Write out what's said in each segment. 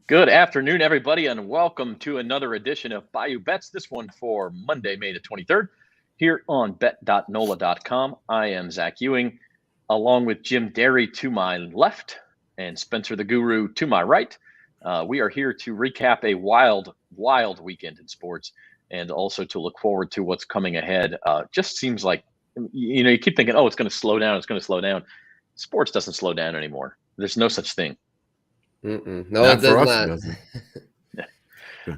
Good afternoon, everybody, and welcome to another edition of Bayou Bets. This one for Monday, May the 23rd, here on bet.NOLA.com. I am Zach Ewing, along with Jim Derry to my left and Spencer the Guru to my right. We are here to recap a wild weekend in sports and also to look forward to what's coming ahead. Just seems like, you keep thinking, oh, it's going to slow down. It's going to slow down. Sports doesn't slow down anymore. There's no such thing. No, it does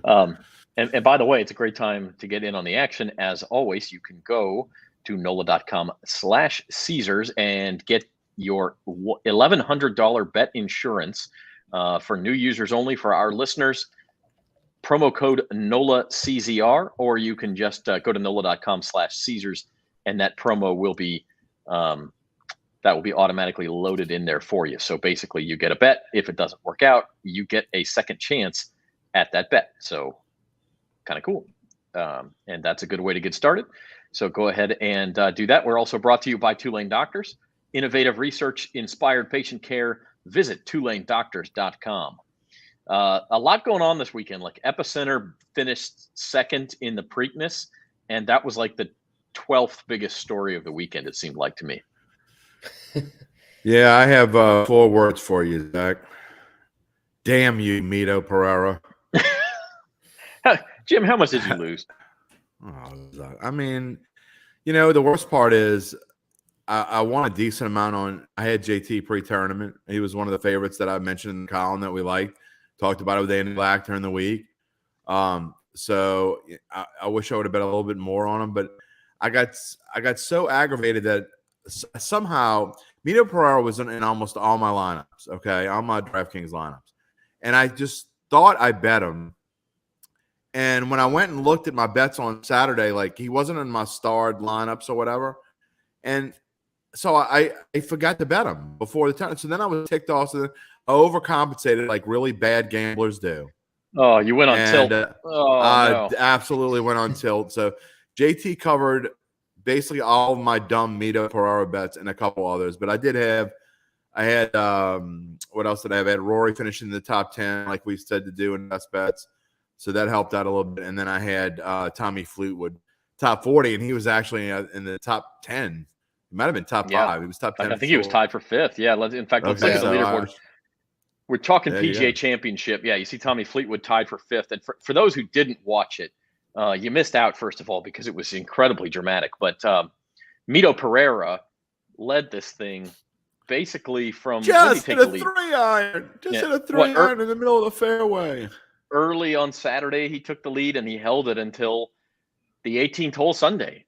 not. And by the way, it's a great time to get in on the action. As always, you can go to NOLA.com/Caesars and get your $1,100 bet insurance for new users only for our listeners. Promo code NOLACZR, or you can just go to NOLA.com/Caesars, and that promo will be that will be automatically loaded in there for you. So basically you get a bet. If it doesn't work out, you get a second chance at that bet. So kind of cool. And that's a good way to get started. So go ahead and do that. We're also brought to you by Tulane Doctors. Innovative research, inspired patient care. Visit TulaneDoctors.com. A lot going on this weekend. Like Epicenter finished second in the Preakness, and that was like the 12th biggest story of the weekend, it seemed like to me. Yeah, I have 4 words for you, Zach. Damn you, Mito Pereira. Jim, how much did you lose? I mean, the worst part is I won a decent amount on – I had JT pre-tournament. He was one of the favorites that I mentioned in the column that we liked. Talked about it with Andy Black during the week. So I wish I would have bet a little bit more on him, but I got so aggravated that somehow Mito Pereira was in almost all my lineups, okay, all my DraftKings lineups. And I just thought I bet him. And when I went and looked at my bets on Saturday, like he wasn't in my starred lineups or whatever. And so I forgot to bet him before the time. So then I was ticked off. So I overcompensated like really bad gamblers do. Oh, you went on tilt. I absolutely went on tilt. So JT covered basically all of my dumb Mito Pereira bets and a couple others. But I had what else did I have? I had Rory finishing in the top 10, like we said to do in best bets. So that helped out a little bit. And then I had Tommy Fleetwood top 40, and he was actually in the top 10. He might have been top 5. He was top 10. I think he was tied for 5th. Yeah. In fact, let's look at the leaderboard. We're talking PGA Championship. Yeah, you see Tommy Fleetwood tied for 5th. And for those who didn't watch it, you missed out, first of all, because it was incredibly dramatic. But Mito Pereira led this thing basically from just hit a 3-iron. Just hit a 3-iron in the middle of the fairway. Early on Saturday, he took the lead and he held it until the 18th hole Sunday.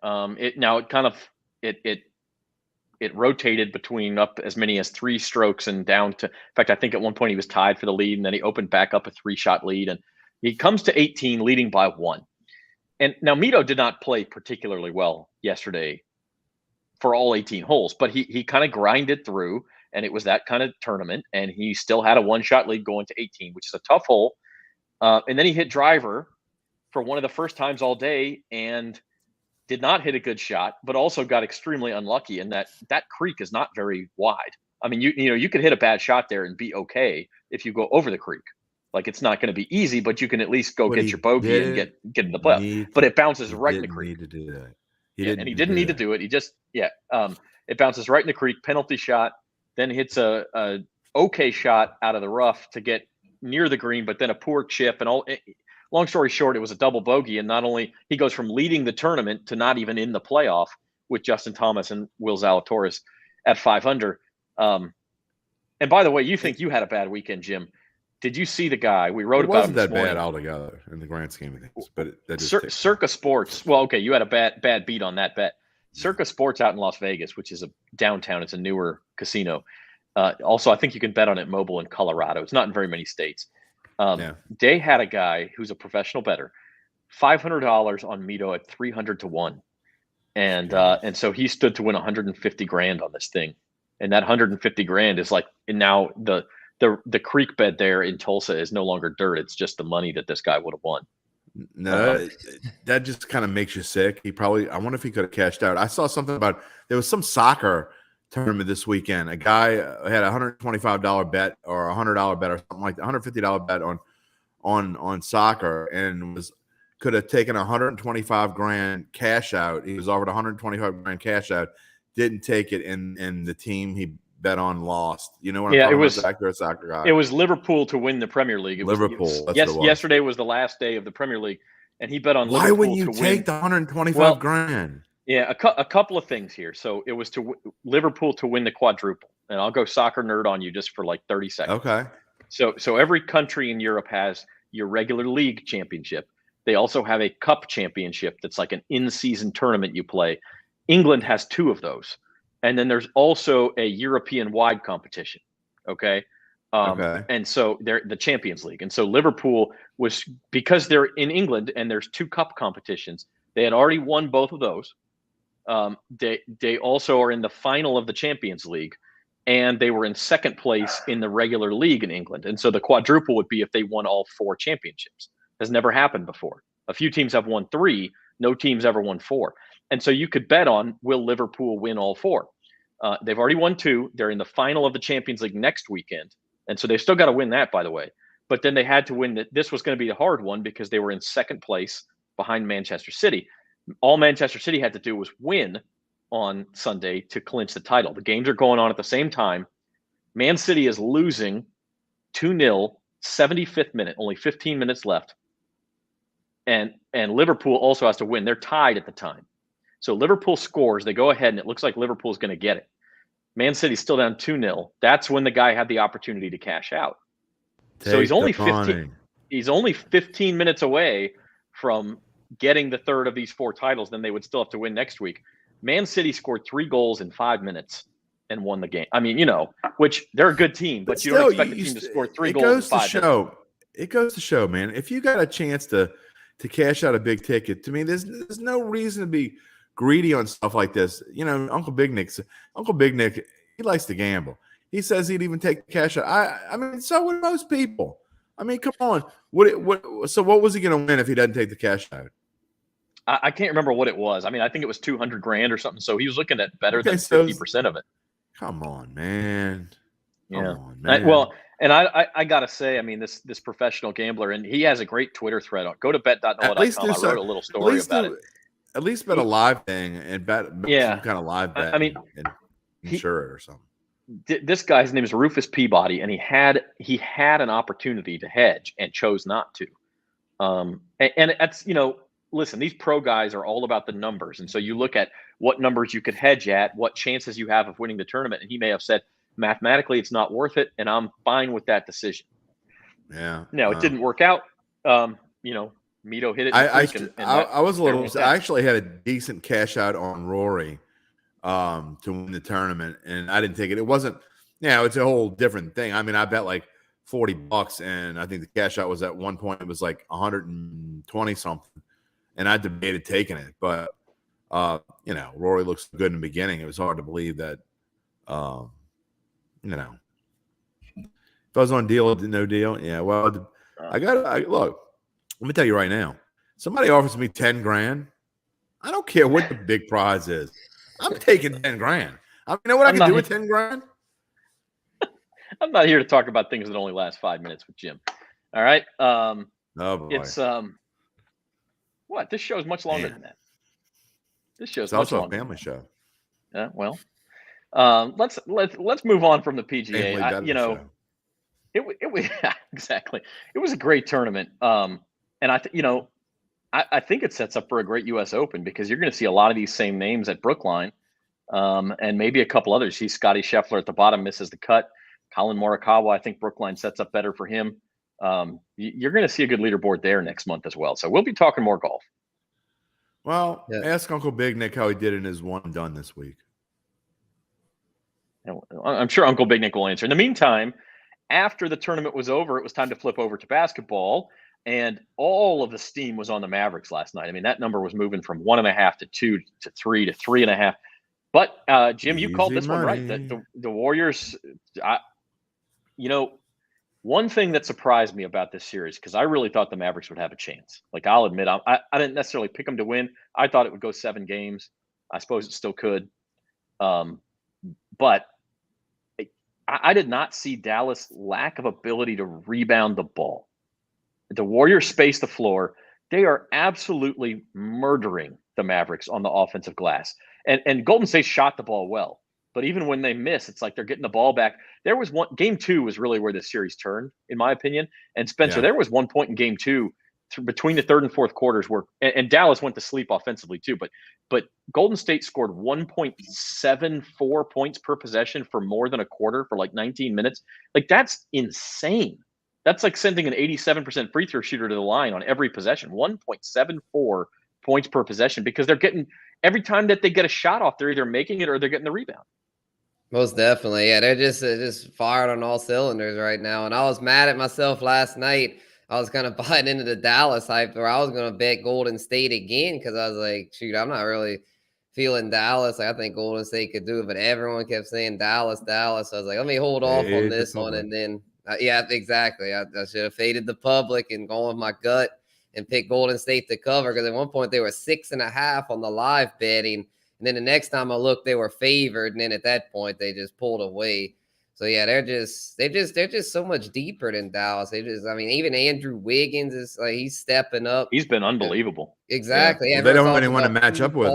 It rotated between up as many as 3 strokes and down to. In fact, I think at one point he was tied for the lead, and then he opened back up a 3-shot lead, and he comes to 18, leading by 1. And now Mito did not play particularly well yesterday for all 18 holes, but he kind of grinded through, and it was that kind of tournament, and he still had a 1-shot lead going to 18, which is a tough hole. And then he hit driver for one of the first times all day and did not hit a good shot, but also got extremely unlucky in that creek is not very wide. I mean, you could hit a bad shot there and be okay if you go over the creek. Like, it's not going to be easy, but you can at least go get your bogey and get in the playoff. But it bounces right in the creek. He didn't need to do that. He didn't need to do it. He just it bounces right in the creek, penalty shot, then hits a okay shot out of the rough to get near the green, but then a poor chip and all. Long story short, it was a double bogey, and not only he goes from leading the tournament to not even in the playoff with Justin Thomas and Will Zalatoris at 5 under. And by the way, you think you had a bad weekend, Jim? Did you see the guy we wrote about? It wasn't that bad altogether in the grand scheme of things, but that just Circa Sports. Well, okay, you had a bad beat on that bet. Circa Sports out in Las Vegas, which is a downtown. It's a newer casino. Also, I think you can bet on it mobile in Colorado. It's not in very many states. They had a guy who's a professional bettor, $500 on Mito at 300 to 1. And so he stood to win 150 grand on this thing. And that 150 grand is like, and now the creek bed there in Tulsa is no longer dirt. It's just the money that this guy would have won. No, that just kind of makes you sick. I wonder if he could have cashed out. I saw something about, there was some soccer tournament this weekend. A guy had a $125 bet or a $100 bet or something like that, $150 bet on on soccer and could have taken 125 grand cash out. He was offered 125 grand cash out, didn't take it, and the team he bet on lost. You know what I'm talking about? Zach, you're a soccer guy. It was Liverpool to win the Premier League. Liverpool. Yesterday was the last day of the Premier League, and he bet on Why Liverpool. Why wouldn't you take the 125 grand? Yeah, a couple of things here. So it was to Liverpool to win the quadruple, and I'll go soccer nerd on you just for like 30 seconds. Okay. So every country in Europe has your regular league championship. They also have a cup championship that's like an in-season tournament you play. England has 2 of those. And then there's also a European-wide competition, okay? And so they're the Champions League. And so Liverpool was, because they're in England and there's 2 cup competitions, they had already won both of those. They also are in the final of the Champions League, and they were in second place in the regular league in England. And so the quadruple would be if they won all 4 championships. Has never happened before. A few teams have won 3. No team's ever won 4. And so you could bet on, will Liverpool win all 4? They've already won 2. They're in the final of the Champions League next weekend. And so they still got to win that, by the way. But then they had to win that. This was going to be the hard one because they were in second place behind Manchester City. All Manchester City had to do was win on Sunday to clinch the title. The games are going on at the same time. Man City is losing 2-0, 75th minute, only 15 minutes left. And Liverpool also has to win. They're tied at the time. So Liverpool scores. They go ahead, and it looks like Liverpool's going to get it. Man City's still down 2-0. That's when the guy had the opportunity to cash out. So he's only 15. He's only 15 minutes away from getting the third of these 4 titles. Then they would still have to win next week. Man City scored 3 goals in 5 minutes and won the game. I mean, which they're a good team, but you don't expect the team to score 3 goals in 5 minutes. It goes to show, man. If you got a chance to cash out a big ticket, to me, there's no reason to be greedy on stuff like this. Uncle Big Nick, he likes to gamble. He says he'd even take the cash out. I mean, so would most people. I mean, come on. So what was he going to win if he doesn't take the cash out? I can't remember what it was. I mean, I think it was 200 grand or something. So he was looking at better than 50% of it. Come on, man. And I gotta say, I mean, this professional gambler, and he has a great Twitter thread on. Go to bet.nola.com. I wrote a little story about it. At least bet a live thing and bet some kind of live bet. I mean, and insure it or something. This guy's name is Rufus Peabody, and he had an opportunity to hedge and chose not to. And that's listen, these pro guys are all about the numbers, and so you look at what numbers you could hedge at, what chances you have of winning the tournament, and he may have said, mathematically, it's not worth it, and I'm fine with that decision. Yeah. Now, it didn't work out. Mito hit it. I was a little. I actually had a decent cash out on Rory to win the tournament, and I didn't take it. It wasn't. It's a whole different thing. I mean, I bet like $40, and I think the cash out was at one point it was like 120 something, and I debated taking it, but Rory looks good in the beginning. It was hard to believe that. If I was on deal, no deal. Yeah, well, look. Let me tell you right now. Somebody offers me 10 grand. I don't care what the big prize is. I'm taking 10 grand. You know what I can do with 10 grand? I'm not here to talk about things that only last 5 minutes with Jim. All right. Oh boy. It's what? This show is much longer than that. This show is much also longer. A family show. Well. Let's move on from the PGA. It was exactly. It was a great tournament. And I think it sets up for a great U.S. Open because you're going to see a lot of these same names at Brookline, and maybe a couple others. See Scotty Scheffler at the bottom misses the cut. Colin Morikawa, I think Brookline sets up better for him. You're going to see a good leaderboard there next month as well. So we'll be talking more golf. Well, ask Uncle Big Nick how he did in his one and done this week. I'm sure Uncle Big Nick will answer. In the meantime, after the tournament was over, it was time to flip over to basketball, and all of the steam was on the Mavericks last night. I mean, that number was moving from 1.5 to 2 to 3 to 3.5. But Jim, you called this one right. The Warriors. One thing that surprised me about this series, because I really thought the Mavericks would have a chance. Like, I'll admit, I didn't necessarily pick them to win. I thought it would go 7 games. I suppose it still could. But I did not see Dallas' lack of ability to rebound the ball. The Warriors space the floor. They are absolutely murdering the Mavericks on the offensive glass. And Golden State shot the ball well. But even when they miss, it's like they're getting the ball back. There was game 2 was really where the series turned, in my opinion. And Spencer, there was one point in game 2 between the third and fourth quarters where and Dallas went to sleep offensively too, but Golden State scored 1.74 points per possession for more than a quarter for like 19 minutes. Like, that's insane. That's like sending an 87% free throw shooter to the line on every possession. 1.74 points per possession, because they're getting, every time that they get a shot off, they're either making it or they're getting the rebound. Most definitely. Yeah, they're just fired on all cylinders right now. And I was mad at myself last night. I was kind of buying into the Dallas hype where I was going to bet Golden State again, because I was like, shoot, I'm not really feeling Dallas. Like, I think Golden State could do it, but everyone kept saying Dallas, Dallas. So I was like, let me hold off on this one. And then, yeah, exactly. I should have faded the public and gone with my gut and picked Golden State to cover, because at one point they were 6.5 on the live betting. And then the next time I looked, they were favored. And then at that point, they just pulled away. So yeah, they're just so much deeper than Dallas. I mean, even Andrew Wiggins is like, he's stepping up. He's been unbelievable. Exactly. Yeah. Well, they don't have anyone to match up with.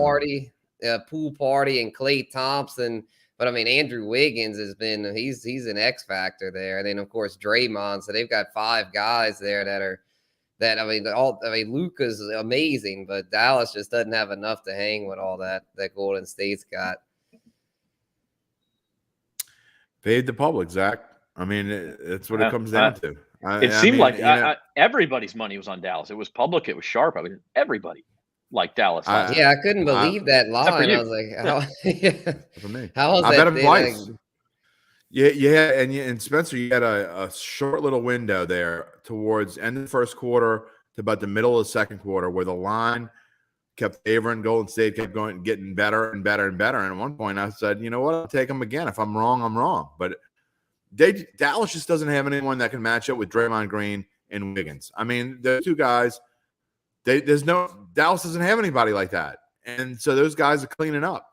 Pool Party and Klay Thompson. But I mean, Andrew Wiggins has been, he's an X factor there. And then of course Draymond. So they've got 5 guys there Luka's amazing, but Dallas just doesn't have enough to hang with all that Golden State's got. Paid the public, Zach. I mean, it's what it comes down to. It seemed like everybody's money was on Dallas. It was public. It was sharp. I mean, everybody liked Dallas. I couldn't believe that line. I was like, for me. How was I that? bet him twice. Yeah, and Spencer, you had a short little window there towards end of the first quarter to about the middle of the second quarter, where the line kept favoring Golden State, kept getting better and better and better. And at one point, I said, you know what, I'll take them again. If I'm wrong, I'm wrong. But Dallas just doesn't have anyone that can match up with Draymond Green and Wiggins. I mean, the 2 guys. Dallas doesn't have anybody like that, and so those guys are cleaning up.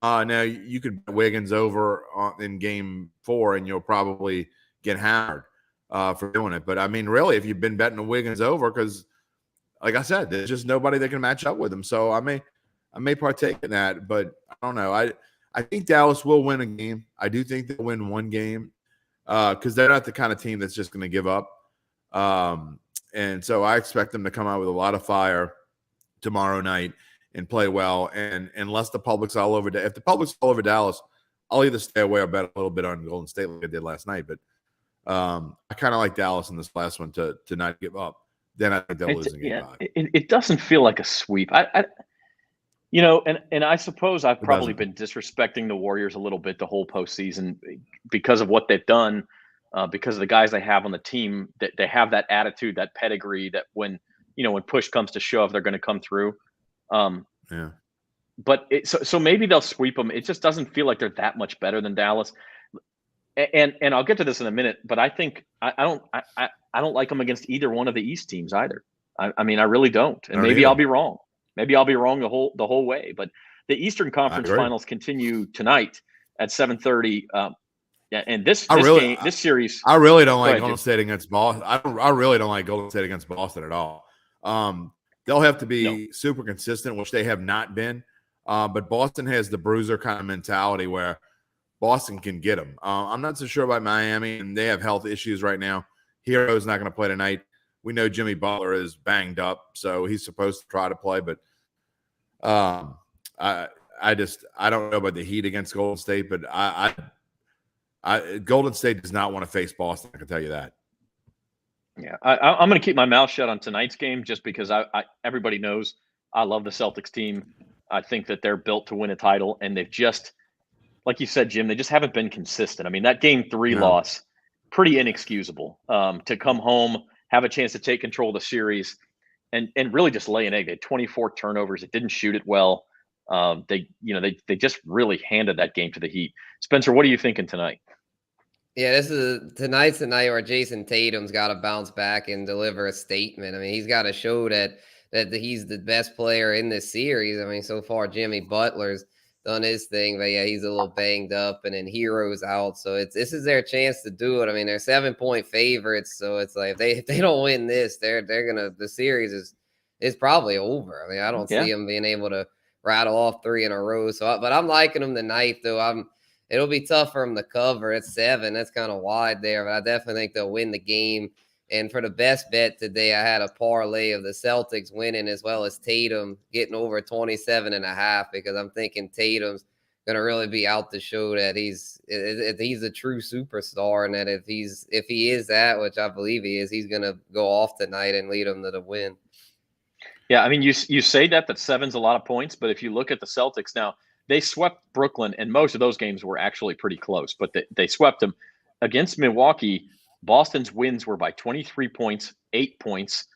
Now you could bet Wiggins over in game 4, and you'll probably get hammered for doing it. But I mean, really, if you've been betting the Wiggins over, because like I said, there's just nobody that can match up with him. So I may partake in that, but I don't know. I think Dallas will win a game. I do think they'll win one game because they're not the kind of team that's just going to give up. And so I expect them to come out with a lot of fire tomorrow night and play well. And unless the public's all over, if the public's all over Dallas, I'll either stay away or bet a little bit on Golden State like I did last night. But I kind of like Dallas in this last one to not give up. Then I think they'll lose in game 5. It doesn't feel like a sweep. And I suppose I've probably been disrespecting the Warriors a little bit the whole postseason because of what they've done. Because of the guys they have on the team, that they have that attitude, that pedigree, that when push comes to shove, they're going to come through. Yeah. But so maybe they'll sweep them. It just doesn't feel like they're that much better than Dallas. And I'll get to this in a minute, but I think I don't like them against either one of the East teams either. I mean, I really don't. And maybe I'll be wrong. Maybe I'll be wrong the whole way. But the Eastern Conference Finals continue tonight at 7:30. Yeah, and this series, I really don't like Golden State against Boston. I really don't like Golden State against Boston at all. They'll have to be super consistent, which they have not been. But Boston has the bruiser kind of mentality where Boston can get them. I'm not so sure about Miami, and they have health issues right now. Hero's not going to play tonight. We know Jimmy Butler is banged up, so he's supposed to try to play. But I don't know about the Heat against Golden State, but Golden State does not want to face Boston. I can tell you that. Yeah, I'm going to keep my mouth shut on tonight's game just because everybody knows I love the Celtics team. I think that they're built to win a title, and they've just, like you said, Jim, they just haven't been consistent. I mean, that game 3 loss, pretty inexcusable. To come home, have a chance to take control of the series, and really just lay an egg. They had 24 turnovers. They didn't shoot it well. They just really handed that game to the Heat. Spencer, what are you thinking tonight? Yeah, tonight's the night where Jason Tatum's got to bounce back and deliver a statement. I mean, he's got to show that he's the best player in this series. I mean, so far Jimmy Butler's done his thing. But yeah, he's a little banged up, and then Hero's out. So this is their chance to do it. I mean, they're 7-point favorites, so it's like if they don't win this, the series is probably over. I mean, I don't see them being able to rattle off 3 in a row. So, but I'm liking them tonight, though. It'll be tough for them to cover. It's 7. That's kind of wide there, but I definitely think they'll win the game. And for the best bet today, I had a parlay of the Celtics winning as well as Tatum getting over 27.5 because I'm thinking Tatum's going to really be out to show that he's a true superstar, and that if he is that, which I believe he is, he's going to go off tonight and lead them to the win. Yeah, I mean, you say that 7's a lot of points, but if you look at the Celtics now, they swept Brooklyn, and most of those games were actually pretty close, but they swept them. Against Milwaukee, Boston's wins were by 23 points, 8 points,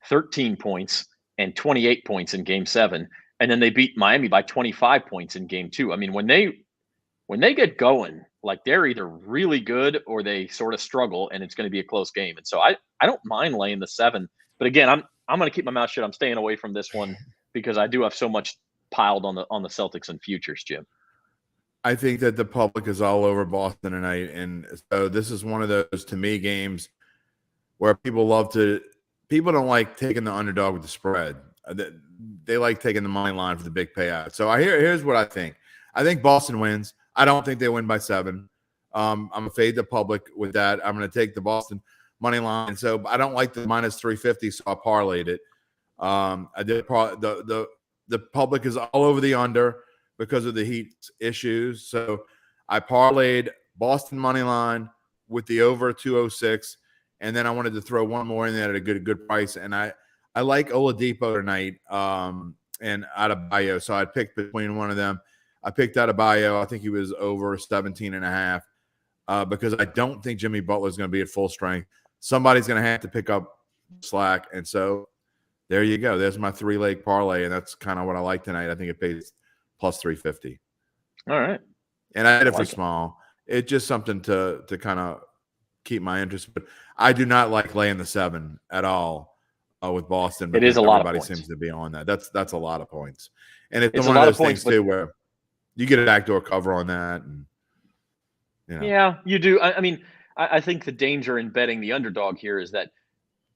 13 points, and 28 points in Game 7. And then they beat Miami by 25 points in Game 2. I mean, when they get going, like, they're either really good or they sort of struggle, and it's going to be a close game. And so I don't mind laying the 7. But again, I'm going to keep my mouth shut. I'm staying away from this one because I do have so much piled on the Celtics and futures, Jim. I think that the public is all over Boston tonight, and so this is one of those, to me, games where people don't like taking the underdog with the spread. They like taking the money line for the big payout. So here's what I think. I think Boston wins. I don't think they win by 7. I'm gonna fade the public with that. I'm gonna take the Boston money line. So I don't like the -350, so I parlayed it. I did the public is all over the under because of the Heat issues. So I parlayed Boston money line with the over 206, and then I wanted to throw one more in there at a good price. And I like Oladipo tonight and Adebayo. So I picked between one of them. I picked Adebayo. I think he was over 17.5 because I don't think Jimmy Butler is going to be at full strength. Somebody's going to have to pick up slack. And so there you go. There's my 3-leg parlay, and that's kind of what I like tonight. I think it pays plus 350. All right. And I had it for small. It's just something to kind of keep my interest. But I do not like laying the 7 at all with Boston. It is a lot of points. Everybody seems to be on that. That's a lot of points. And it's one of of those points, things, too, where you get a backdoor cover on that. And, Yeah, you do. I mean, I think the danger in betting the underdog here is that,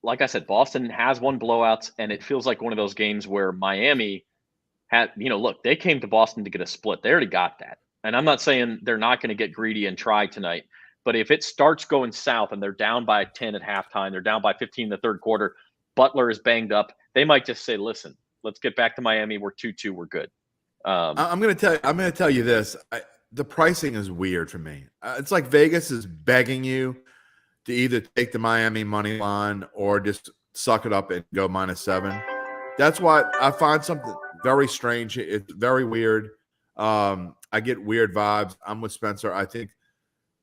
like I said, Boston has won blowouts, and it feels like one of those games where Miami had, look, they came to Boston to get a split. They already got that. And I'm not saying they're not going to get greedy and try tonight, but if it starts going south and they're down by 10 at halftime, they're down by 15 in the third quarter, Butler is banged up, they might just say, listen, let's get back to Miami. We're 2-2. We're good. I'm going to tell you this. The pricing is weird for me. It's like Vegas is begging you to either take the Miami money line or just suck it up and go -7. That's why I find something very strange. It's very weird. I get weird vibes. I'm with Spencer. I think,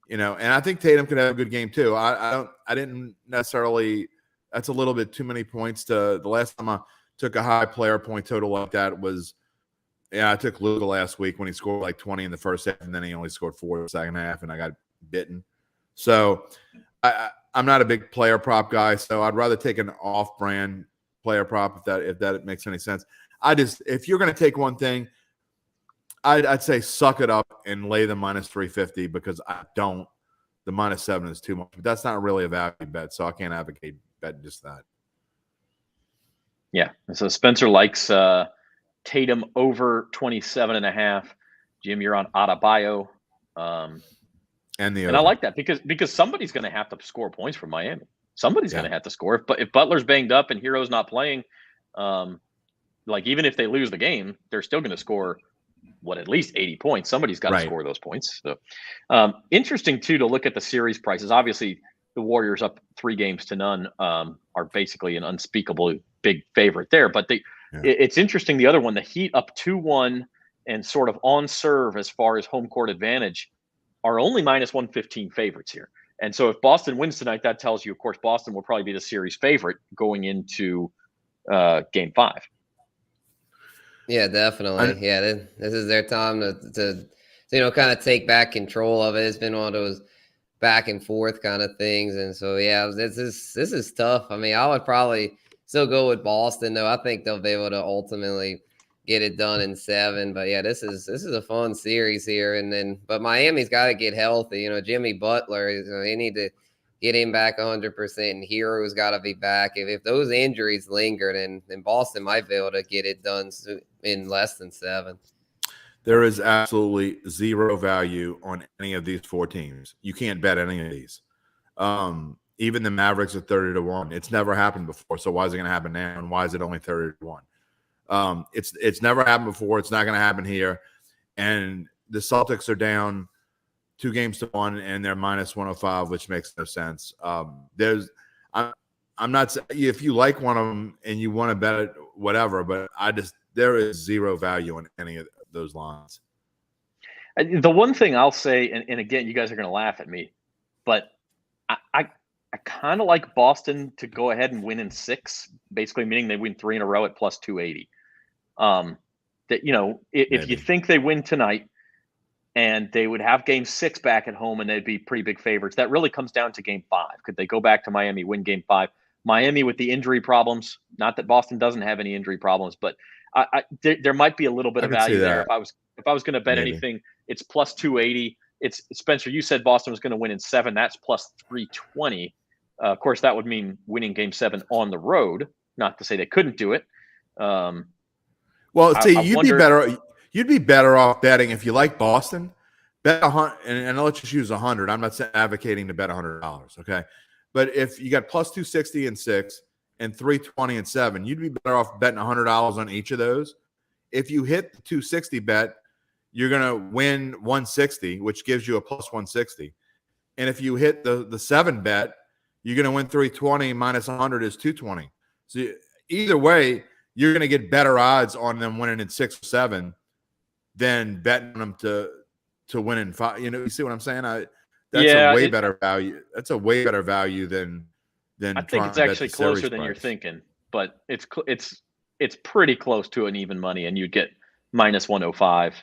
and I think Tatum could have a good game too. I didn't necessarily. That's a little bit too many points. The last time I took a high player point total like that was, I took Luka last week when he scored like 20 in the first half, and then he only scored 4 in the second half, and I got bitten. So I'm not a big player prop guy, so I'd rather take an off-brand player prop if that makes any sense. If you're going to take one thing, I'd say suck it up and lay the -350 because the -7 is too much. But that's not really a value bet, so I can't advocate betting just that. Yeah, and so Spencer likes Tatum over 27.5. Jim, you're on Adebayo. And I like that because somebody's going to have to score points for Miami. Somebody's going to have to score. But if Butler's banged up and Hero's not playing, even if they lose the game, they're still going to score at least 80 points. Somebody's got to score those points. So interesting too to look at the series prices. Obviously, the Warriors up 3-0 are basically an unspeakably big favorite there. But it's interesting. The other one, the Heat up 2-1 and sort of on serve as far as home court advantage, are only -115 favorites here. And so if Boston wins tonight, that tells you, of course, Boston will probably be the series favorite going into Game 5. Yeah, definitely. This is their time to kind of take back control of it. It's been one of those back and forth kind of things, and so this is tough. I mean, I would probably still go with Boston, though. I think they'll be able to ultimately get it done in 7. But yeah, this is a fun series here. But Miami's got to get healthy. Jimmy Butler, they need to get him back 100%, and Hero's got to be back. If those injuries linger, then Boston might be able to get it done in less than 7. There is absolutely zero value on any of these 4 teams. You can't bet any of these. Even the Mavericks are 30-1. It's never happened before. So why is it going to happen now? And why is it only 30-1? It's never happened before. It's not going to happen here. And the Celtics are down 2-1, and they're minus 105, which makes no sense. I'm not, if you like one of them and you want to bet it, whatever, but there is zero value in any of those lines. The one thing I'll say, and again, you guys are going to laugh at me, but I kind of like Boston to go ahead and win in 6, basically meaning they win 3 in a row at plus 280. If you think they win tonight and they would have game 6 back at home and they'd be pretty big favorites, that really comes down to game 5. Could they go back to Miami, win game 5? Miami with the injury problems, not that Boston doesn't have any injury problems, but there might be a little bit of value there. If I was going to bet anything, it's plus 280. It's Spencer. You said Boston was going to win in 7. That's plus 320. Of course, that would mean winning game 7 on the road. Not to say they couldn't do it. You'd be better off betting if you like Boston. Bet 100, and let's just use 100. I'm not advocating to bet $100. Okay, but if you got plus 260 and 6 and 320 and 7, you'd be better off betting $100 on each of those. If you hit the 260 bet, you're going to win 160, which gives you a plus 160. And if you hit the 7 bet, you're going to win 320 minus 100 is 220. So either way, you're going to get better odds on them winning in 6 or 7 than betting them to win in 5. You see what I'm saying? A way better value. That's a way better value than I think it's actually closer than you're thinking, but it's pretty close to an even money, and you'd get minus 105.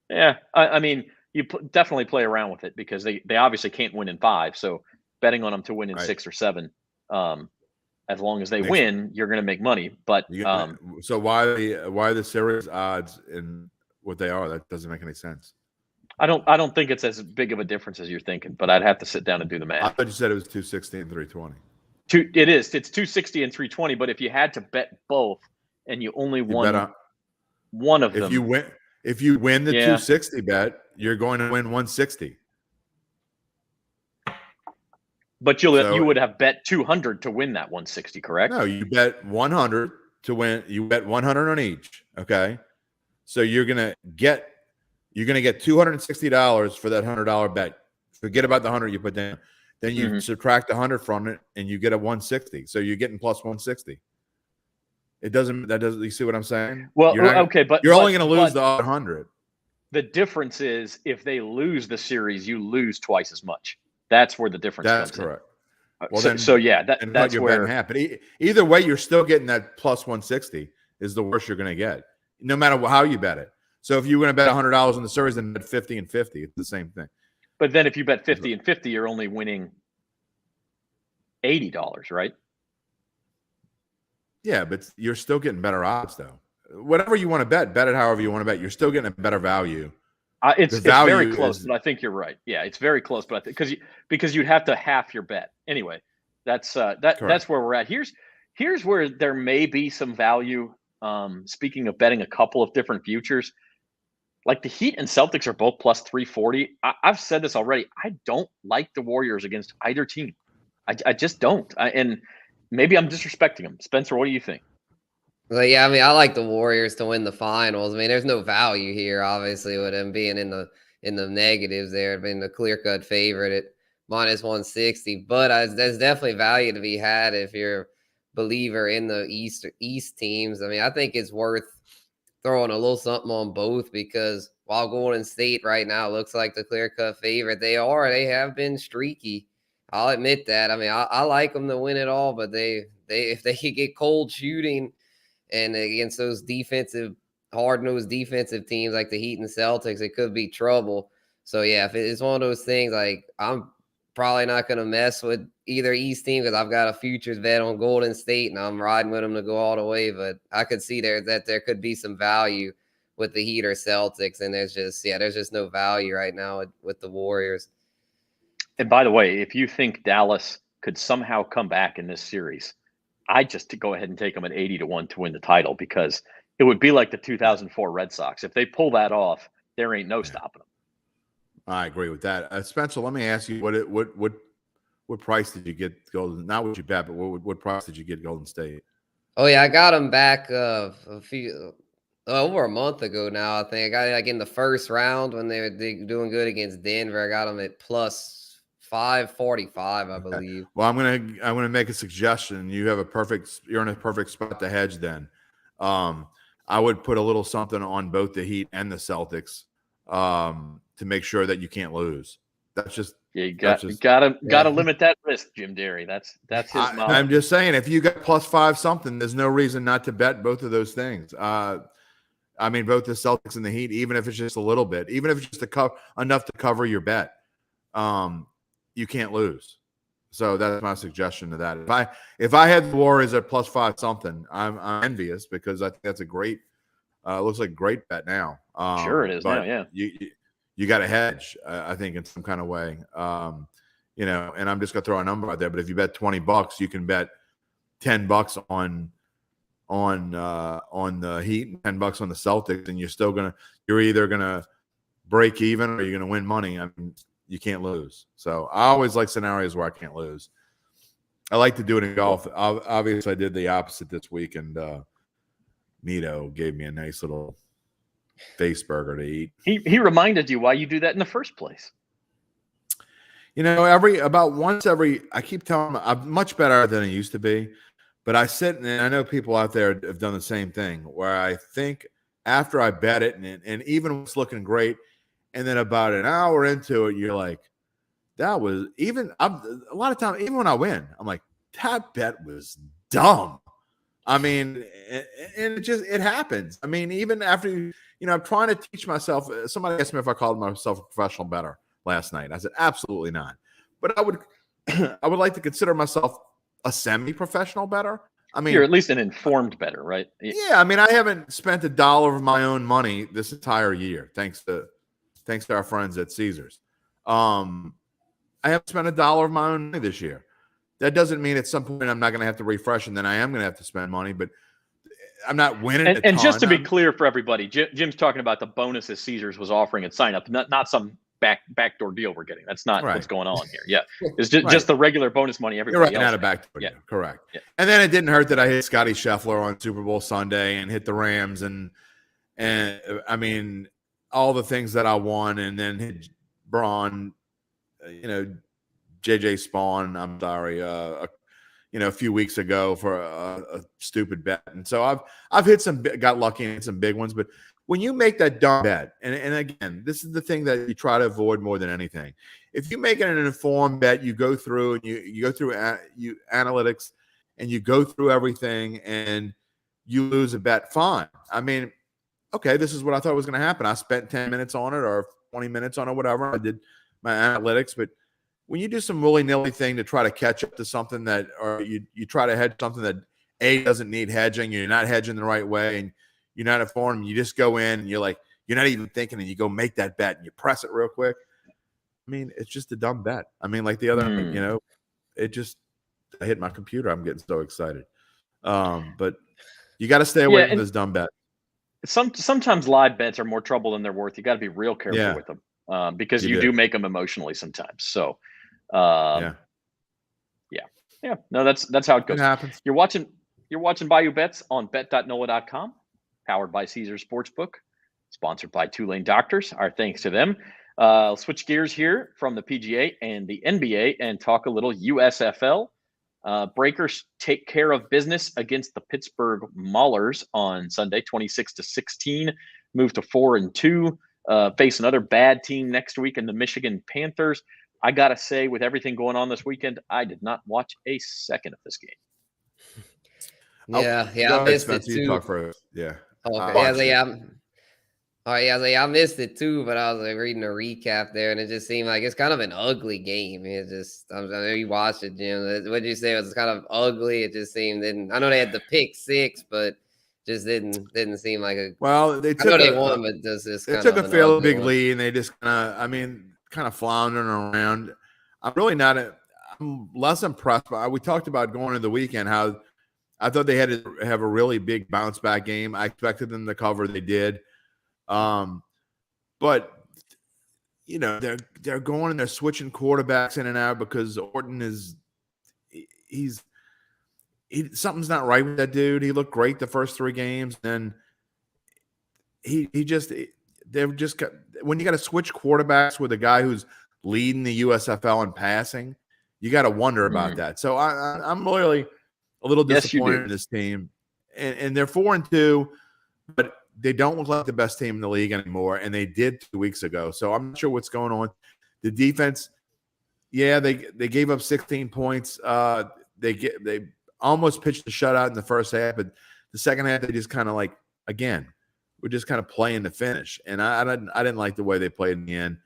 Yeah, I mean, you definitely play around with it because they obviously can't win in 5. So betting on them to win in 6 or 7, as long as they win, you're going to make money. But so why the series odds in what they are? That doesn't make any sense. I don't think it's as big of a difference as you're thinking, but I'd have to sit down and do the math. I thought you said it was 260 and 320. It is. It's 260 and 320. But if you had to bet both and you only won one of them, if you win the 260 bet, you're going to win 160. But you would have bet 200 to win that 160, correct? No, you bet 100 to win. You bet 100 on each. Okay, so you're gonna get $260 for that $100 bet. Forget about the 100 you put down. Then you subtract 100 from it, and you get a 160. So you're getting plus 160. It doesn't. That doesn't. You see what I'm saying? Well, but you're only going to lose the 100. The difference is if they lose the series, you lose twice as much. That's where the difference comes. That's correct. Well, that's where. Half. But either way, you're still getting that plus 160. Is the worst you're going to get, no matter how you bet it. So if you're going to bet $100 on the series and bet 50 and 50, it's the same thing. But then if you bet 50 and 50, you're only winning $80, right? Yeah, but you're still getting better odds, though. Whatever you want to bet it however you want to bet. You're still getting a better value. It's very close, but I think you're right. Yeah, it's very close, but I think because you'd have to half your bet anyway. That's where we're at. Here's where there may be some value. Speaking of betting a couple of different futures, like the Heat and Celtics are both plus 340. I've said this already. I don't like the Warriors against either team. I just don't. And maybe I'm disrespecting them. Spencer, what do you think? Well, yeah, I mean, I like the Warriors to win the finals. I mean, there's no value here, obviously, with them being in the negatives there, being the clear-cut favorite at minus 160. But there's definitely value to be had if you're a believer in the East teams. I mean, I think it's worth throwing a little something on both because while Golden State right now looks like the clear-cut favorite, they have been streaky. I'll admit that. I mean, I like them to win it all, but if they could get cold shooting and against those hard-nosed defensive teams like the Heat and Celtics, it could be trouble. So, yeah, if it's one of those things, like I'm probably not going to mess with either East team because I've got a futures bet on Golden State and I'm riding with them to go all the way. But I could see that there could be some value with the Heat or Celtics, and there's just no value right now with the Warriors. And by the way, if you think Dallas could somehow come back in this series, I'd just to go ahead and take them at 80-1 to win the title, because it would be like the 2004 Red Sox. If they pull that off, there ain't no stopping them. I agree with that. Spencer, let me ask you, what price did you get Golden? Not what you bet, but what price did you get Golden State? Oh yeah, I got them back over a month ago now. I think I got it like in the first round when they were doing good against Denver. I got them at plus 545, I believe. Well, I'm gonna make a suggestion. You're in a perfect spot to hedge. Then, I would put a little something on both the Heat and the Celtics, to make sure that you can't lose. That's just gotta limit that risk, Jim Derry. That's his model. I'm just saying, if you got plus 5 something, there's no reason not to bet both of those things. I mean, both the Celtics and the Heat, even if it's just a little bit, even if it's just enough to cover your bet, you can't lose. So that's my suggestion to that. If I had the Warriors at plus 5 something, I'm envious, because I think that's a great, looks like a great bet now. Sure it is now, yeah. You got to hedge, I think, in some kind of way. And I'm just gonna throw a number out there, but if you bet $20, you can bet $10 on the Heat and $10 on the Celtics, and you're either gonna break even or you're gonna win money. I mean, you can't lose. So I always like scenarios where I can't lose. I like to do it in golf. Obviously, I did the opposite this week, and Nito gave me a nice little face burger to eat. He reminded you why you do that in the first place. I keep telling him I'm much better than I used to be. But I sit, and I know people out there have done the same thing, where I think after I bet it, and even when it's looking great, and then about an hour into it, you're like, that was a lot of times, even when I win, I'm like, that bet was dumb. I mean, and it happens. I mean, even after, I'm trying to teach myself. Somebody asked me if I called myself a professional bettor last night. I said, absolutely not. But I would like to consider myself a semi-professional bettor. I mean, you're at least an informed bettor, right? Yeah. I mean, I haven't spent $1 of my own money this entire year, thanks to our friends at Caesars. I haven't spent $1 of my own money this year. That doesn't mean at some point I'm not going to have to refresh, and then I am going to have to spend money, but I'm not winning. And just to be clear for everybody, Jim's talking about the bonuses Caesars was offering at sign up, not some backdoor deal we're getting. That's not what's going on here. Yeah. It's just the regular bonus money everybody else. Not a backdoor deal. Correct. Yeah. And then it didn't hurt that I hit Scotty Scheffler on Super Bowl Sunday and hit the Rams, and I mean, all the things that I won, and then hit Braun, JJ Spawn, I'm sorry, a few weeks ago for a stupid bet. And so I've hit got lucky and hit some big ones, but when you make that dumb bet, and again, this is the thing that you try to avoid more than anything. If you make it an informed bet, you go through and you go through analytics, and you go through everything, and you lose a bet, fine. I mean, okay, this is what I thought was going to happen. I spent 10 minutes on it or 20 minutes on it, whatever. I did my analytics, but when you do some willy-nilly thing to try to catch up to something or you try to hedge something that doesn't need hedging, you're not hedging the right way, and you're not informed, you just go in and you're not even thinking, and you go make that bet and you press it real quick. I mean, it's just a dumb bet. I mean, like the other, I hit my computer. I'm getting so excited. But you got to stay away from this dumb bet. Sometimes live bets are more trouble than they're worth. You got to be real careful with them, because you do make them emotionally sometimes. So, no, that's how it goes. It happens. You're watching Bayou Bets on bet.NOLA.com, powered by Caesars Sportsbook, sponsored by Tulane Doctors. Our thanks to them. I'll switch gears here from the PGA and the NBA and talk a little USFL. Breakers take care of business against the Pittsburgh Maulers on Sunday, 26-16, move to 4-2, face another bad team next week in the Michigan Panthers. I got to say, with everything going on this weekend, I did not watch a second of this game. I missed it too. Yeah. Okay. Oh yeah, I missed it too, but I was like reading a recap there, and it just seemed like it's kind of an ugly game. It just, I know you watched it, Jim. What did you say? It was kind of ugly. It just seemed didn't. I know they had the pick six, but just didn't seem like a. Well, I know they won, but just they kind took of a an fairly ugly big one. lead, and they just kind of floundering around. I'm really not. I'm less impressed. We talked about going into the weekend how I thought they had to have a really big bounce back game. I expected them to cover. They did. But they're going and they're switching quarterbacks in and out because Orton something's not right with that dude. He looked great the first 3 games, and they've just got, when you got to switch quarterbacks with a guy who's leading the USFL in passing, you got to wonder about that. So I'm really a little disappointed in this team, and they're 4-2, but they don't look like the best team in the league anymore, and they did 2 weeks ago. So I'm not sure what's going on. The defense, yeah, they gave up 16 points. They almost pitched a shutout in the first half, but the second half they just kind of we're just kind of playing to finish, and I didn't like the way they played in the end.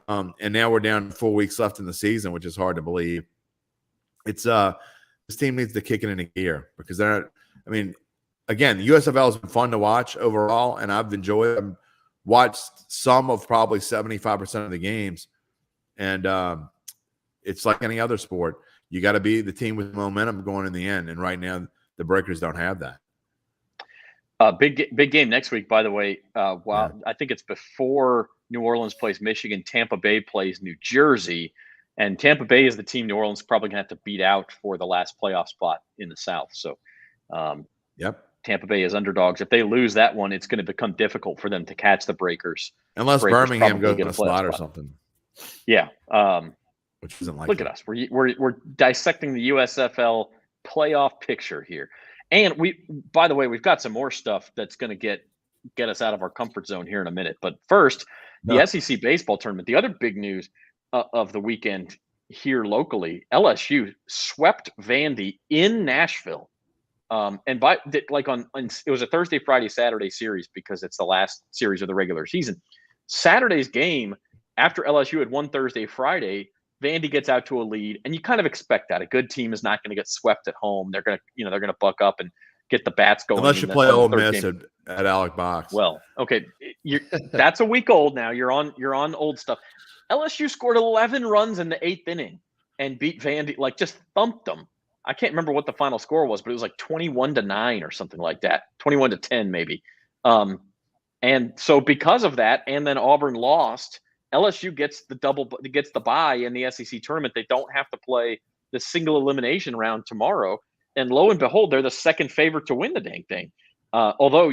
And now we're down 4 weeks left in the season, which is hard to believe. It's this team needs to kick it into gear because they're not. I mean, again, the USFL has been fun to watch overall, and I've enjoyed them. Watched some of probably 75% of the games, and it's like any other sport. You got to be the team with momentum going in the end, and right now the Breakers don't have that. Big game next week, by the way. I think it's before New Orleans plays Michigan. Tampa Bay plays New Jersey, and Tampa Bay is the team New Orleans is probably going to have to beat out for the last playoff spot in the South. So, Tampa Bay is underdogs. If they lose that one, it's going to become difficult for them to catch the Breakers. Unless Birmingham goes on a slot or something. Yeah. Which isn't like look at us. We're dissecting the USFL playoff picture here. And by the way, we've got some more stuff that's going to get us out of our comfort zone here in a minute. But first, the SEC baseball tournament. The other big news of the weekend here locally, LSU swept Vandy in Nashville. And it was a Thursday, Friday, Saturday series because it's the last series of the regular season. Saturday's game, after LSU had won Thursday, Friday, Vandy gets out to a lead, and you kind of expect that. A good team is not going to get swept at home. They're going to buck up and get the bats going. Unless you play Ole Miss at Alec Box. Well, okay, that's a week old now. You're on old stuff. LSU scored 11 runs in the 8th inning and beat Vandy, just thumped them. I can't remember what the final score was, but it was like 21-9 or something like that, 21-10 maybe. And so because of that, and then Auburn lost, LSU gets the bye in the SEC tournament. They don't have to play the single elimination round tomorrow. And lo and behold, they're the second favorite to win the dang thing. Although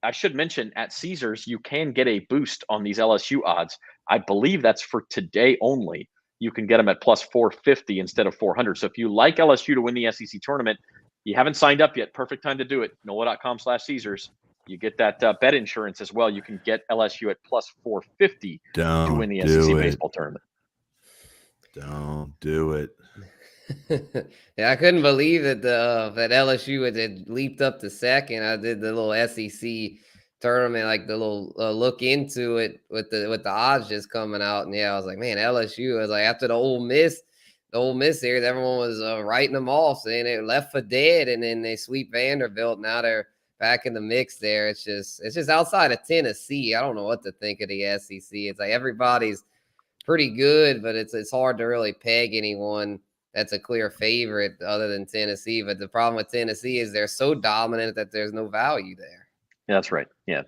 I should mention at Caesars, you can get a boost on these LSU odds. I believe that's for today only. You can get them at plus 450 instead of 400. So if you like LSU to win the SEC tournament, you haven't signed up yet. Perfect time to do it. NOLA.com/Caesars. You get that bet insurance as well. You can get LSU at plus 450 to win the SEC baseball tournament. Don't do it. Yeah, I couldn't believe that that LSU had leaped up to second. I did the little SEC tournament, like the little look into it with the odds just coming out, and I was like, man, LSU. I was like, after the Ole Miss series, everyone was writing them off, saying they left for dead, and then they sweep Vanderbilt. Now they're back in the mix there. It's just outside of Tennessee. I don't know what to think of the SEC. It's like everybody's pretty good, but it's hard to really peg anyone that's a clear favorite other than Tennessee. But the problem with Tennessee is they're so dominant that there's no value there. Yeah, that's right. Yeah.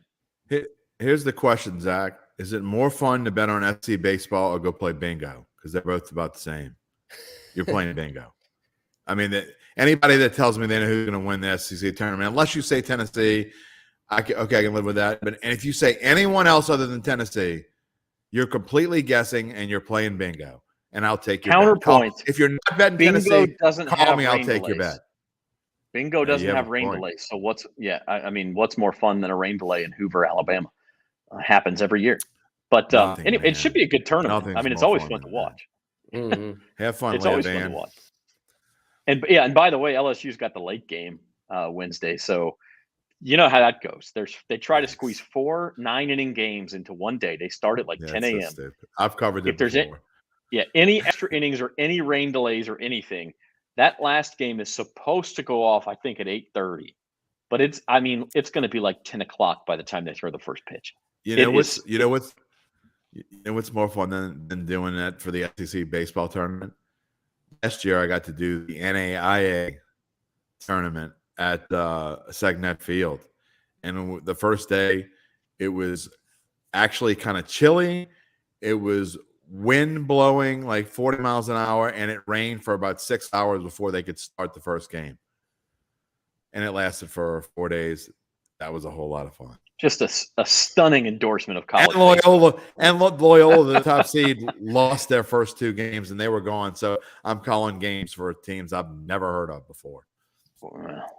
Here's the question, Zach. Is it more fun to bet on SC baseball or go play bingo? Because they're both about the same. You're playing bingo. I mean, anybody that tells me they know who's going to win the SEC tournament, unless you say Tennessee, I can live with that. And if you say anyone else other than Tennessee, you're completely guessing and you're playing bingo. And I'll take your counterpoint. If you're not betting bingo Tennessee, doesn't call have me. I'll take your bet. Bingo doesn't have rain delays. So what's more fun than a rain delay in Hoover, Alabama? Happens every year. But anyway, it should be a good tournament. Nothing's it's always fun to watch. Mm-hmm. Have fun. It's always fun to watch. And by the way, LSU's got the late game Wednesday. So You know how that goes. They try to squeeze 4 9-inning games into one day. They start at like 10 so a.m. stupid. I've covered it If there's before. any extra innings or any rain delays or anything, that last game is supposed to go off, I think, at 8:30. But it's going to be like 10 o'clock by the time they throw the first pitch. You know what's more fun than doing that for the SEC baseball tournament? Last year, I got to do the NAIA tournament at Segnet Field. And the first day, it was actually kind of chilly. It was wind blowing like 40 miles an hour, and it rained for about 6 hours before they could start the first game. And it lasted for 4 days. That was a whole lot of fun. Just a stunning endorsement of college. And Loyola, the top seed, lost their first 2 games, and they were gone. So I'm calling games for teams I've never heard of before.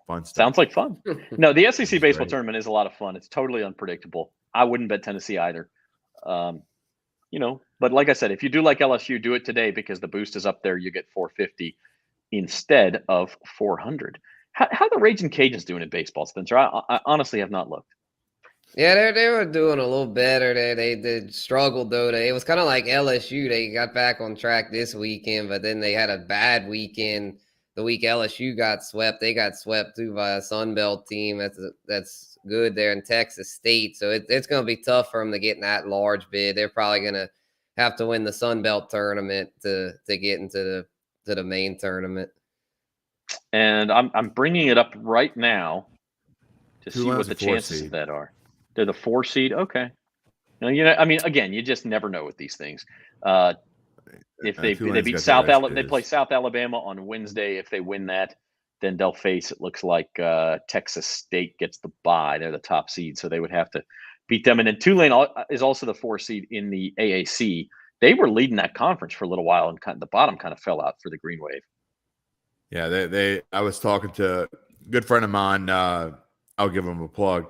Fun stuff. Sounds like fun. No, the SEC baseball tournament is a lot of fun. It's totally unpredictable. I wouldn't bet Tennessee either. But like I said, if you do like LSU, do it today because the boost is up there. You get 450 instead of 400. How the Raging Cajuns doing in baseball, Spencer? I honestly have not looked. Yeah, they were doing a little better. They struggled though. It was kind of like LSU. They got back on track this weekend, but then they had a bad weekend. The week LSU got swept, they got swept too by a Sun Belt team that's good there in Texas State. So it's going to be tough for them to get in that large bid. They're probably going to have to win the Sun Belt tournament to get into the main tournament. And I'm bringing it up right now to see what the chances of that are. They're the 4 seed. Okay. Again, you just never know with these things. If they beat South Alabama, they play South Alabama on Wednesday. If they win that, then they'll face, it looks like Texas State gets the bye. They're the top seed, so they would have to beat them. And then Tulane is also the 4 seed in the AAC. They were leading that conference for a little while, and the bottom kind of fell out for the Green Wave. Yeah, I was talking to a good friend of mine. I'll give him a plug.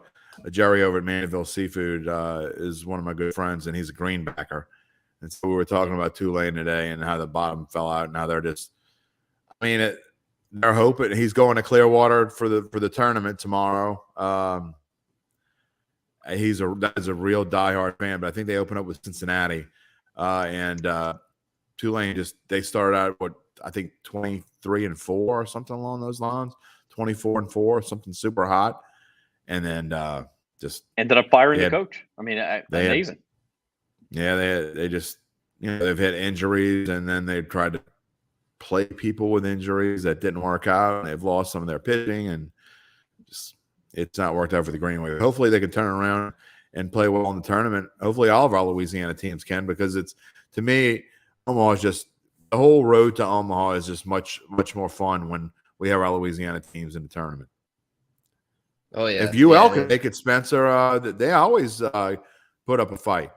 Jerry over at Mandeville Seafood is one of my good friends, and he's a greenbacker. And so we were talking about Tulane today and how the bottom fell out, and how they're just – they're hoping – he's going to Clearwater for the tournament tomorrow. That is a real diehard fan, but I think they open up with Cincinnati. And Tulane they started out, I think 23-4 or something along those lines, 24-4, something super hot. And then just ended up firing the coach. Amazing. They just, they've had injuries, and then they've tried to play people with injuries that didn't work out. And they've lost some of their pitching, and just it's not worked out for the Green Wave. Hopefully they can turn around and play well in the tournament. Hopefully all of our Louisiana teams can, because to me, Omaha is just the whole road to Omaha is just much, much more fun when we have our Louisiana teams in the tournament. Oh yeah. If UL can make it, Spencer, they always put up a fight.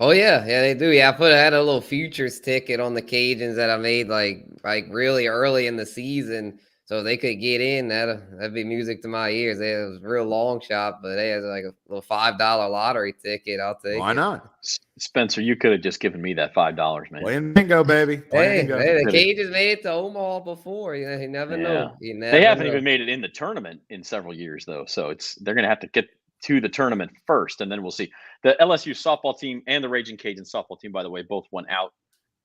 Oh yeah, they do. Yeah, I had a little futures ticket on the Cajuns that I made like really early in the season, so if they could get in, that'd be music to my ears. It was a real long shot, but they had like a little $5 lottery ticket. I'll take it. Why not? Spencer, you could have just given me that $5, man. Play in bingo, baby. Hey, the Cajuns made it to Omaha before. You never know. They haven't even made it in the tournament in several years, though. So they're going to have to get to the tournament first, and then we'll see. The LSU softball team and the Raging Cajun softball team, by the way, both went out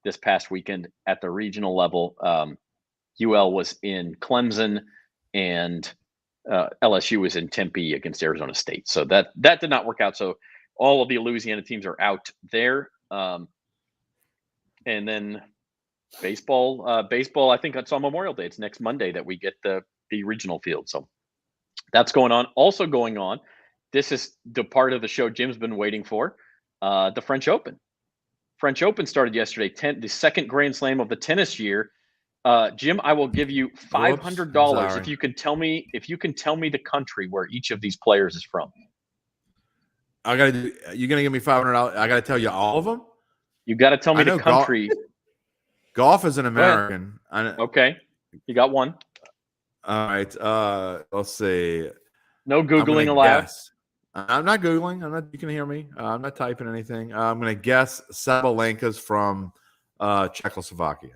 this past weekend at the regional level. UL was in Clemson, and LSU was in Tempe against Arizona State. So that did not work out. So all of the Louisiana teams are out there. And then baseball, I think it's on Memorial Day. It's next Monday that we get the regional field. So that's going on. Also going on, this is the part of the show Jim's been waiting for, the French Open. French Open started yesterday, the second Grand Slam of the tennis year. Jim, I will give you $500 if you can tell me the country where each of these players is from. You're gonna give me $500. I gotta tell you all of them. You got to tell me the country. Golf is an American. Okay, you got one. All right. Let's see. No Googling allowed. Guess. I'm not Googling. You can hear me. I'm not typing anything. I'm going to guess Sabalenka's from Czechoslovakia.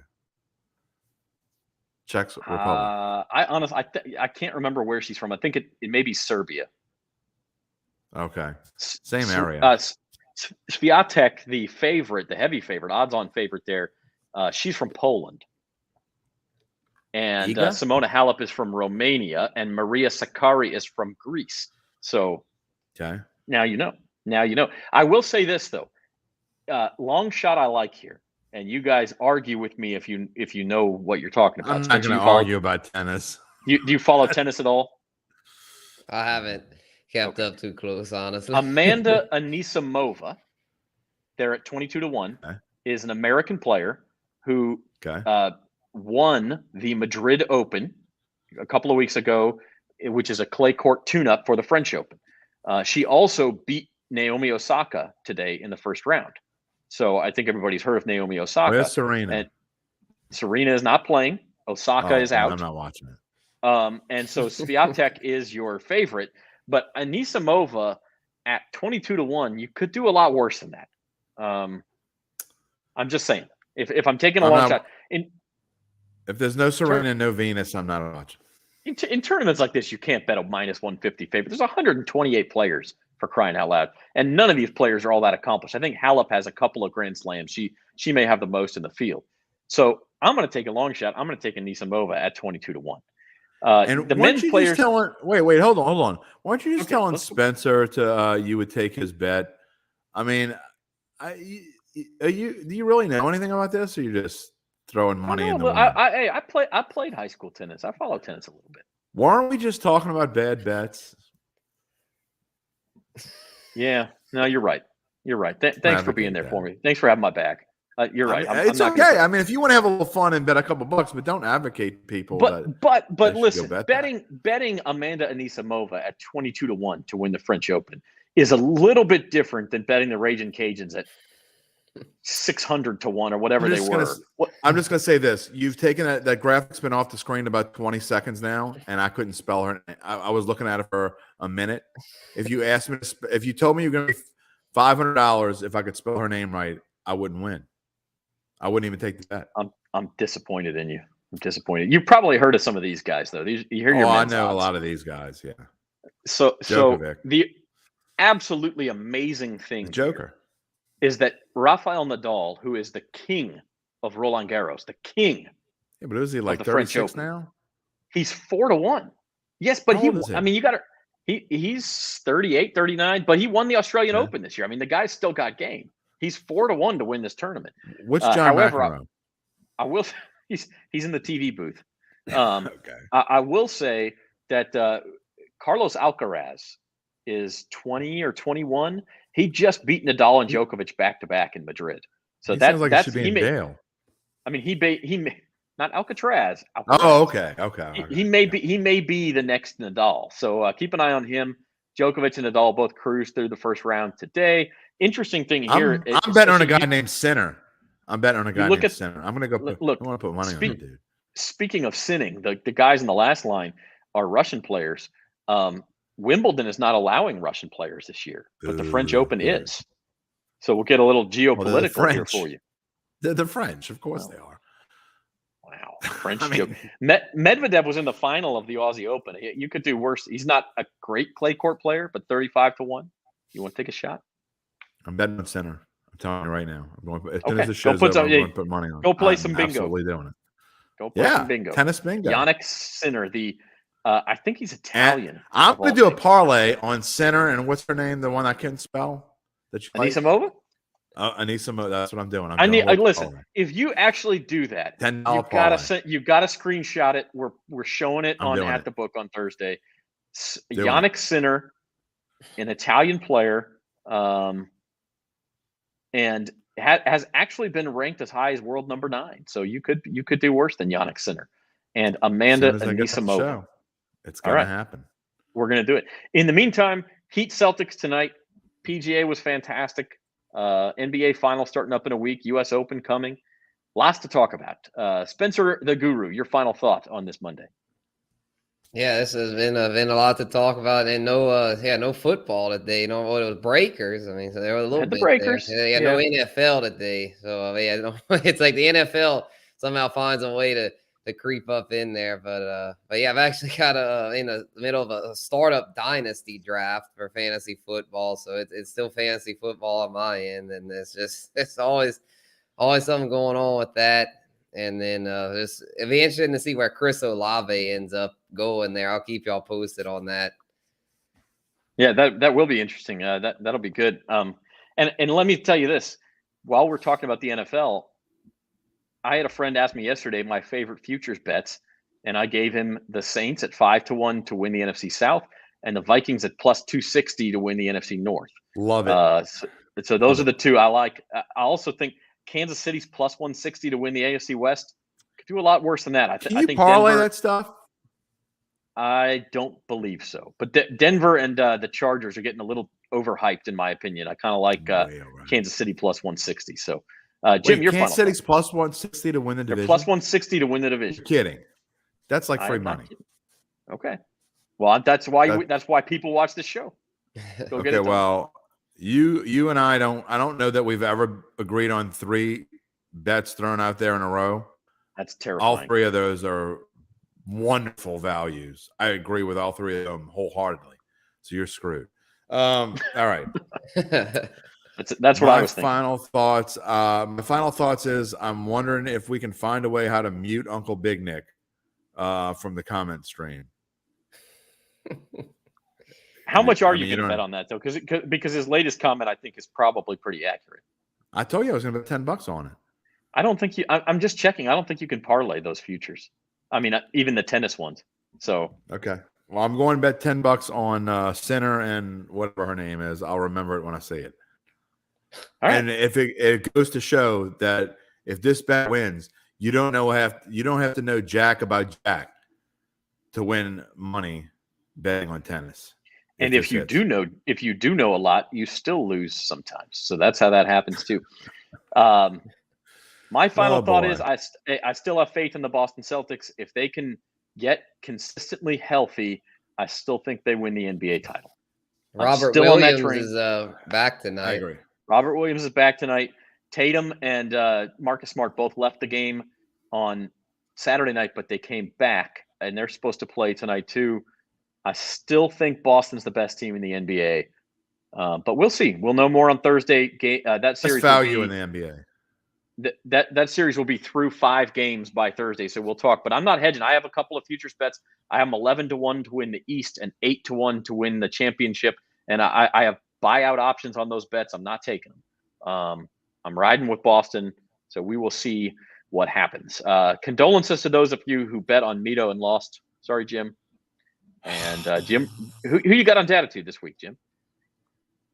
Czech Republic. I can't remember where she's from. I think it may be Serbia. Okay, same area. Swiatek, the favorite, the heavy favorite, odds-on favorite there. She's from Poland. And Simona Halep is from Romania, and Maria Sakkari is from Greece. So now you know. Now you know. I will say this though, long shot I like here, and you guys argue with me if you know what you're talking about. I'm not going to argue about tennis. Do you follow tennis at all? I haven't kept up too close, honestly. Amanda Anisimova, there at 22-1, is an American player who won the Madrid Open a couple of weeks ago, which is a clay court tune-up for the French Open. She also beat Naomi Osaka today in the first round. So I think everybody's heard of Naomi Osaka. Where's Serena? And Serena is not playing. Osaka is out. I'm not watching it. And so Swiatek is your favorite, but Anisimova at 22-1, you could do a lot worse than that. I'm just saying, if I'm taking a long shot, if there's no Serena and no Venus, I'm not watching. In tournaments like this, you can't bet a minus 150 favorite. There's 128 players, for crying out loud, and none of these players are all that accomplished. I think Halep has a couple of Grand Slams. She may have the most in the field. So I'm going to take a long shot. I'm going to take Anisimova at 22-1. And the men's players. Wait, hold on. Why aren't you just telling Spencer to you would take his bet? I mean, do you really know anything about this, or you just throwing money in the wind? I played high school tennis. I follow tennis a little bit. Weren't we just talking about bad bets? Yeah, no, you're right. You're right. Thanks for being there for me. Thanks for having my back. You're right. It's okay. I mean, if you want to have a little fun and bet a couple bucks, but don't advocate people. But listen, betting Amanda Anisimova at 22-1 to win the French Open is a little bit different than betting the Raging Cajuns at 600-1 or whatever they were. I'm just going to say this. You've taken that graphic's been off the screen about 20 seconds now, and I couldn't spell her. I was looking at it for a minute. If you asked me, if you told me you're going to be $500 if I could spell her name right, I wouldn't win. I wouldn't even take the bet. I'm disappointed in you. I'm disappointed. You've probably heard of some of these guys, though. You hear your I know odds. A lot of these guys, yeah. So the absolutely amazing thing is that Rafael Nadal, who is the king of Roland Garros, the king. Yeah, but is he like 36 now? He's 4-1. Yes, but he's 38, 39, but he won the Australian Open this year. I mean, the guy's still got game. He's 4-1 to win this tournament. Which John McEnroe? I will. He's in the TV booth. I will say that Carlos Alcaraz is 20 or 21. He just beat Nadal and Djokovic back to back in Madrid. So that sounds like it should be in Dale. I mean, he not Alcatraz. Oh, okay. He may be the next Nadal. So keep an eye on him. Djokovic and Nadal both cruised through the first round today. Interesting thing here. I'm betting on a guy named Sinner. I'm betting on a guy named Sinner. I'm going to go. I want to put money on him, dude. Speaking of sinning, the guys in the last line are Russian players. Wimbledon is not allowing Russian players this year, but the French Open is. So we'll get a little geopolitical here for you. They're the French, of course they are. Wow, French. Medvedev was in the final of the Aussie Open. You could do worse. He's not a great clay court player, but 35-1. You want to take a shot? I'm betting on Sinner. I'm telling you right now. I'm going. As soon as the show's over, I'm going to put money on. Go play some bingo. Absolutely doing it. Go play some bingo. Tennis bingo. Yannick Sinner, I think he's Italian. I'm going to do a parlay on Sinner and what's her name? The one I can't spell. Anisimova? Anisimova. That's what I'm doing. Listen. If you actually do that, you've got to screenshot it. We're showing it at the book on Thursday. Yannick Sinner, an Italian player. And has actually been ranked as high as world number 9. So you could do worse than Yannick Sinner and Amanda Anisimova. It's going to happen. We're going to do it. In the meantime, Heat Celtics tonight. PGA was fantastic. NBA final starting up in a week. US Open coming. Lots to talk about. Spencer the Guru, your final thought on this Monday. Yeah, this has been a lot to talk about, and no football today. No, it was breakers. I mean, so there were a little bit breakers. There. No NFL today. So it's like the NFL somehow finds a way to creep up in there. But yeah, I've actually got in the middle of a startup dynasty draft for fantasy football. So it's still fantasy football on my end. And it's always something going on with that. And then it'll be interesting to see where Chris Olave ends up going there. I'll keep y'all posted on that. Yeah, that will be interesting. That'll be good. And let me tell you this, while we're talking about the NFL, I had a friend ask me yesterday my favorite futures bets, and I gave him the Saints at 5-1 to win the NFC South and the Vikings at plus 260 to win the NFC North. Love it. So those are the two I like. I also think Kansas City's plus 160 to win the AFC West could do a lot worse than that. I think parlay Denver, that stuff? I don't believe so. But Denver and the Chargers are getting a little overhyped, in my opinion. I kind of like Kansas City plus 160. So, Jim, your Kansas City's plus 160 to win the division? Plus 160 to win the division. You're kidding. That's like free money. Okay. Well, that's why people watch this show. Okay, well, you and I don't know that we've ever agreed on 3 bets thrown out there in a row. That's terrifying. All 3 of those are wonderful values. I agree with all 3 of them wholeheartedly. So you're screwed. All right. That's what I was thinking. My final thoughts is I'm wondering if we can find a way how to mute Uncle Big Nick from the comment stream. How much are you going to bet on that, though? Because his latest comment, I think, is probably pretty accurate. I told you I was going to bet $10 on it. I don't think I'm just checking. I don't think you can parlay those futures. I mean, even the tennis ones. So okay. Well, I'm going to bet $10 on Sinner and whatever her name is. I'll remember it when I say it. All right. And if it goes to show that if this bet wins, you don't have to know jack about jack to win money betting on tennis. And if you do know a lot, you still lose sometimes. So that's how that happens too. My final thought is I still have faith in the Boston Celtics. If they can get consistently healthy, I still think they win the NBA title. Robert Williams is back tonight. I agree. Robert Williams is back tonight. Tatum and Marcus Smart both left the game on Saturday night, but they came back, and they're supposed to play tonight too. I still think Boston's the best team in the NBA, but we'll see. We'll know more on Thursday. That series value in the NBA. That series will be through 5 games by Thursday, so we'll talk. But I'm not hedging. I have a couple of futures bets. I have 11-1 to win the East and 8-1 to win the championship, and I have buyout options on those bets. I'm not taking them. I'm riding with Boston, so we will see what happens. Condolences to those of you who bet on Mito and lost. Sorry, Jim. And Jim, who you got on Datitude this week, Jim?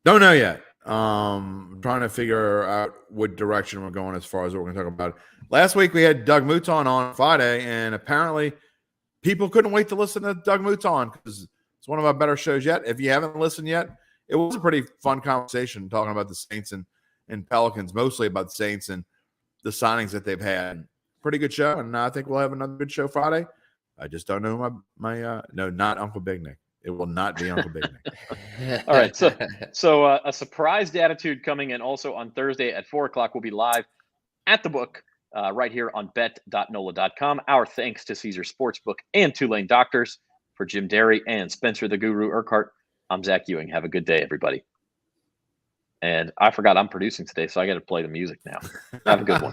Don't know yet. Trying to figure out what direction we're going as far as what we're going to talk about. Last week we had Doug Mouton on Friday, and apparently people couldn't wait to listen to Doug Mouton because it's one of our better shows yet. If you haven't listened yet, it was a pretty fun conversation talking about the Saints and Pelicans, mostly about the Saints and the signings that they've had. Pretty good show, and I think we'll have another good show Friday. I just don't know no, not Uncle Big Nick. It will not be Uncle Big Nick. All right. So a surprised attitude coming in also on Thursday at 4:00. We'll be live at the book right here on bet.nola.com. Our thanks to Caesar Sportsbook and Tulane Doctors. For Jim Derry and Spencer the Guru Urquhart, I'm Zach Ewing. Have a good day, everybody. And I forgot I'm producing today, so I got to play the music now. Have a good one.